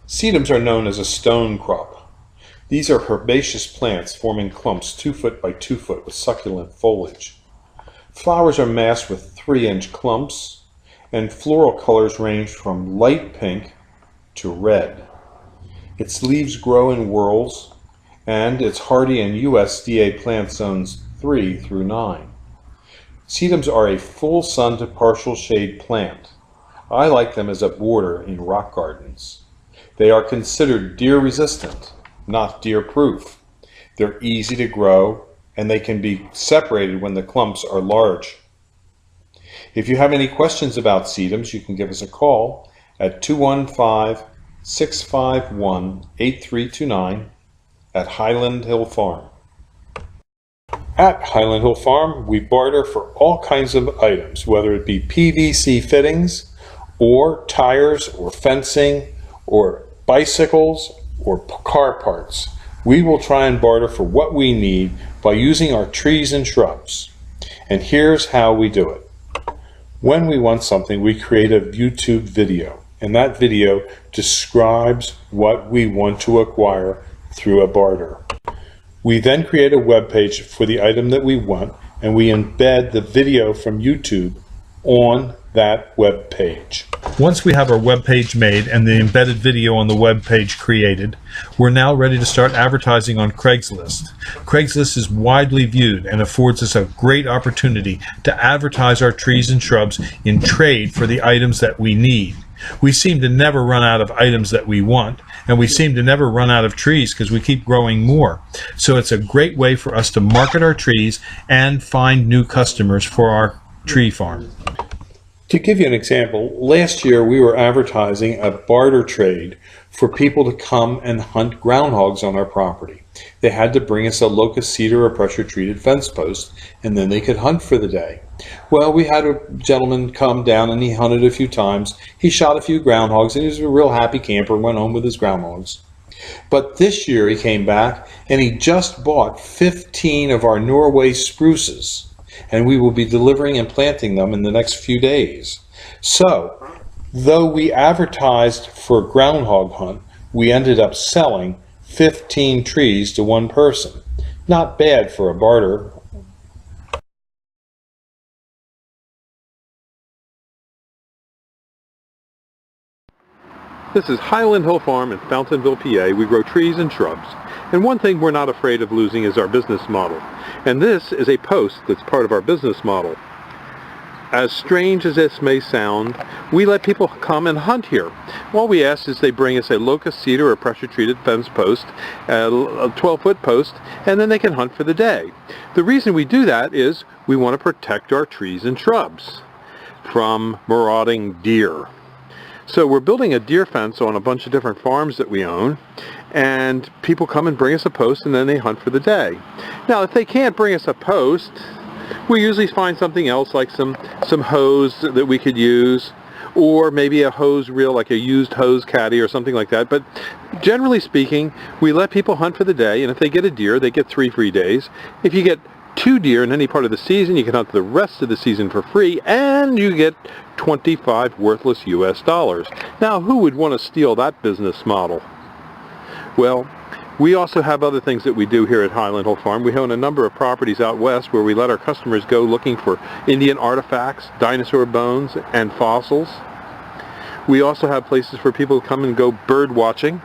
Sedums are known as a stone crop. These are herbaceous plants forming clumps 2 foot by 2 foot with succulent foliage. Flowers are massed with 3-inch clumps, and floral colors range from light pink to red. Its leaves grow in whorls, and it's hardy in USDA plant zones 3 through 9. Sedums are a full sun to partial shade plant. I like them as a border in rock gardens. They are considered deer resistant, not deer proof. They're easy to grow, and they can be separated when the clumps are large. If you have any questions about sedums, you can give us a call at 215-651-8329 at Highland Hill Farm. At Highland Hill Farm, we barter for all kinds of items, whether it be PVC fittings, or tires, or fencing, or bicycles, or car parts. We will try and barter for what we need by using our trees and shrubs. And here's how we do it. When we want something, we create a YouTube video, and that video describes what we want to acquire through a barter. We then create a web page for the item that we want, and we embed the video from YouTube on that web page. Once we have our web page made and the embedded video on the web page created, we're now ready to start advertising on Craigslist. Craigslist is widely viewed and affords us a great opportunity to advertise our trees and shrubs in trade for the items that we need. We seem to never run out of items that we want, and we seem to never run out of trees because we keep growing more. So it's a great way for us to market our trees and find new customers for our tree farm. To give you an example, last year we were advertising a barter trade for people to come and hunt groundhogs on our property. They had to bring us a locust cedar or pressure-treated fence post, and then they could hunt for the day. Well, we had a gentleman come down and he hunted a few times. He shot a few groundhogs and he was a real happy camper, went home with his groundhogs. But this year he came back and he just bought 15 of our Norway spruces, and we will be delivering and planting them in the next few days. So, though we advertised for a groundhog hunt, we ended up selling 15 trees to one person. Not bad for a barter. This is Highland Hill Farm in Fountainville, PA. We grow trees and shrubs. And one thing we're not afraid of losing is our business model. And this is a post that's part of our business model. As strange as this may sound, we let people come and hunt here. All we ask is they bring us a locust cedar or pressure-treated fence post, a 12-foot post, and then they can hunt for the day. The reason we do that is we want to protect our trees and shrubs from marauding deer. So we're building a deer fence on a bunch of different farms that we own, and people come and bring us a post and then they hunt for the day. Now if they can't bring us a post, we usually find something else like some hose that we could use, or maybe a hose reel, like a used hose caddy or something like that. But generally speaking, we let people hunt for the day, and if they get a deer, they get 3 free days. If you get 2 deer in any part of the season, you can hunt the rest of the season for free, and you get 25 worthless US dollars. Now, who would want to steal that business model? Well, we also have other things that we do here at Highland Hill Farm. We own a number of properties out west where we let our customers go looking for Indian artifacts, dinosaur bones, and fossils. We also have places for people to come and go bird watching.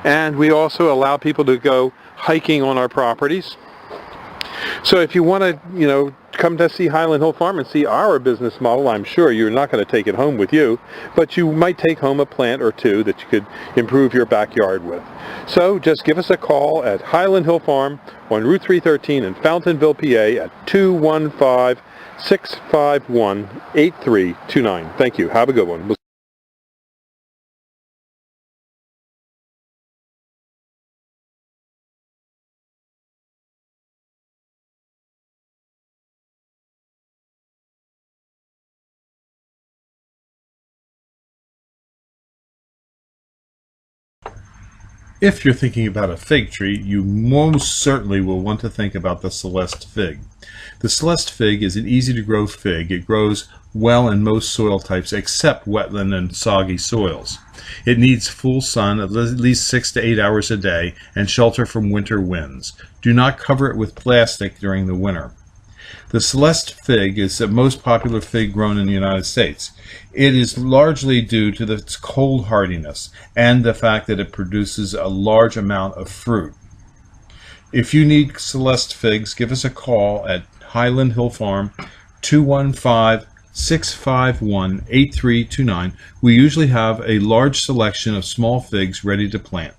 And we also allow people to go hiking on our properties. So if you want to, come to see Highland Hill Farm and see our business model, I'm sure you're not going to take it home with you, but you might take home a plant or two that you could improve your backyard with. So just give us a call at Highland Hill Farm on Route 313 in Fountainville, PA at 215-651-8329. Thank you. Have a good one. If you're thinking about a fig tree, you most certainly will want to think about the Celeste fig. The Celeste fig is an easy-to-grow fig. It grows well in most soil types except wetland and soggy soils. It needs full sun at least 6 to 8 hours a day and shelter from winter winds. Do not cover it with plastic during the winter. The Celeste fig is the most popular fig grown in the United States. It is largely due to its cold hardiness and the fact that it produces a large amount of fruit. If you need Celeste figs, give us a call at Highland Hill Farm, 215-651-8329. We usually have a large selection of small figs ready to plant.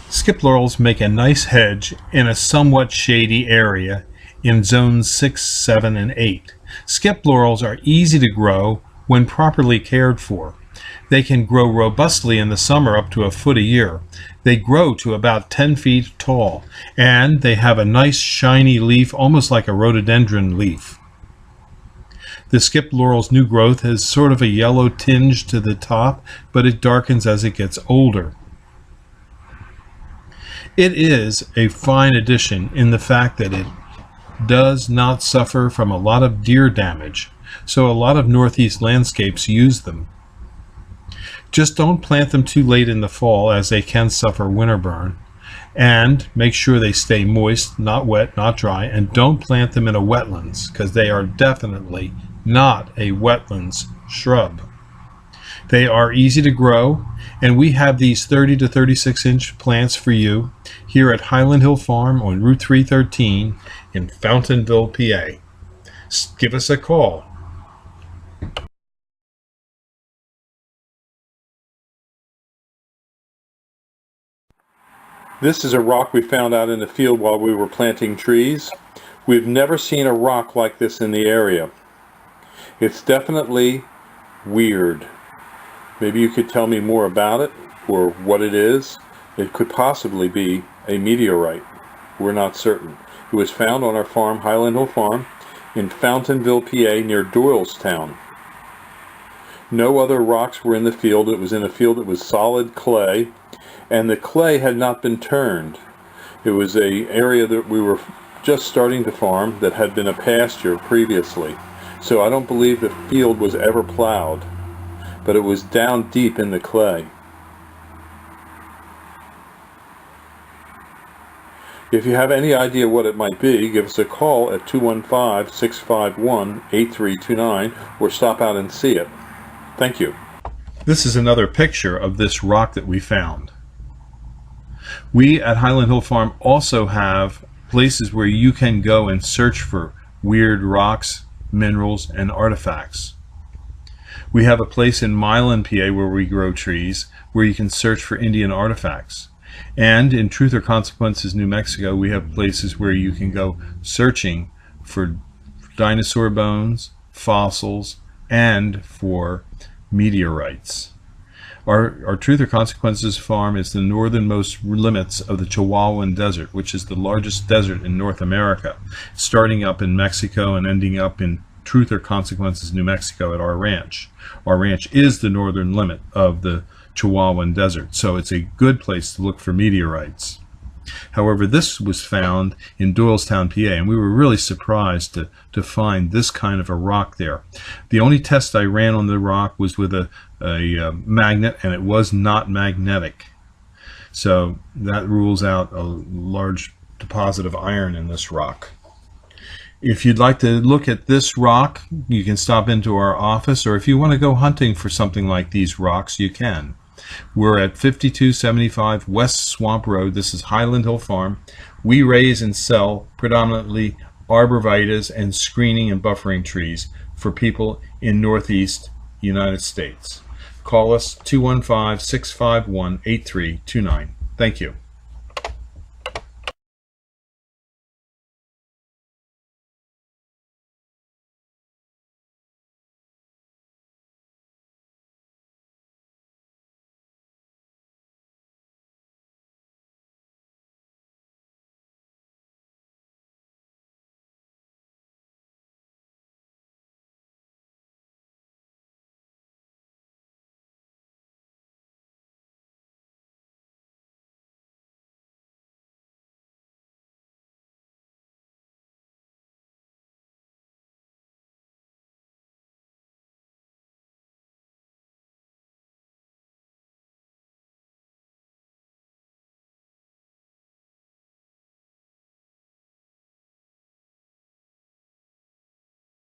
Skip laurels make a nice hedge in a somewhat shady area in zones 6, 7, and 8. Skip laurels are easy to grow when properly cared for. They can grow robustly in the summer up to a foot a year. They grow to about 10 feet tall, and they have a nice shiny leaf, almost like a rhododendron leaf. The skip laurel's new growth has sort of a yellow tinge to the top, but it darkens as it gets older. It is a fine addition in the fact that it does not suffer from a lot of deer damage, so a lot of northeast landscapes use them. Just don't plant them too late in the fall, as they can suffer winter burn, and make sure they stay moist, not wet, not dry, and don't plant them in a wetlands, because they are definitely not a wetlands shrub. They are easy to grow, and we have these 30 to 36 inch plants for you here at Highland Hill Farm on Route 313 in Fountainville, PA. Give us a call. This is a rock we found out in the field while we were planting trees. We've never seen a rock like this in the area. It's definitely weird. Maybe you could tell me more about it or what it is. It could possibly be a meteorite. We're not certain. It was found on our farm, Highland Hill Farm, in Fountainville, PA, near Doylestown. No other rocks were in the field. It was in a field that was solid clay, and the clay had not been turned. It was an area that we were just starting to farm that had been a pasture previously. So I don't believe the field was ever plowed, but it was down deep in the clay. If you have any idea what it might be, give us a call at 215-651-8329 or stop out and see it. Thank you. This is another picture of this rock that we found. We at Highland Hill Farm also have places where you can go and search for weird rocks, minerals, and artifacts. We have a place in Milan, PA, where we grow trees, where you can search for Indian artifacts. And in Truth or Consequences, New Mexico, we have places where you can go searching for dinosaur bones, fossils, and for meteorites. Our Truth or Consequences farm is the northernmost limits of the Chihuahuan Desert, which is the largest desert in North America, starting up in Mexico and ending up in Truth or Consequences, New Mexico at our ranch. Our ranch is the northern limit of the Chihuahuan Desert, so it's a good place to look for meteorites. However, this was found in Doylestown, PA, and we were really surprised to find this kind of a rock there. The only test I ran on the rock was with a magnet, and it was not magnetic. So that rules out a large deposit of iron in this rock. If you'd like to look at this rock, you can stop into our office, or if you want to go hunting for something like these rocks, you can. We're at 5275 West Swamp Road. This is Highland Hill Farm. We raise and sell predominantly arborvitaes and screening and buffering trees for people in Northeast United States. Call us 215-651-8329. Thank you.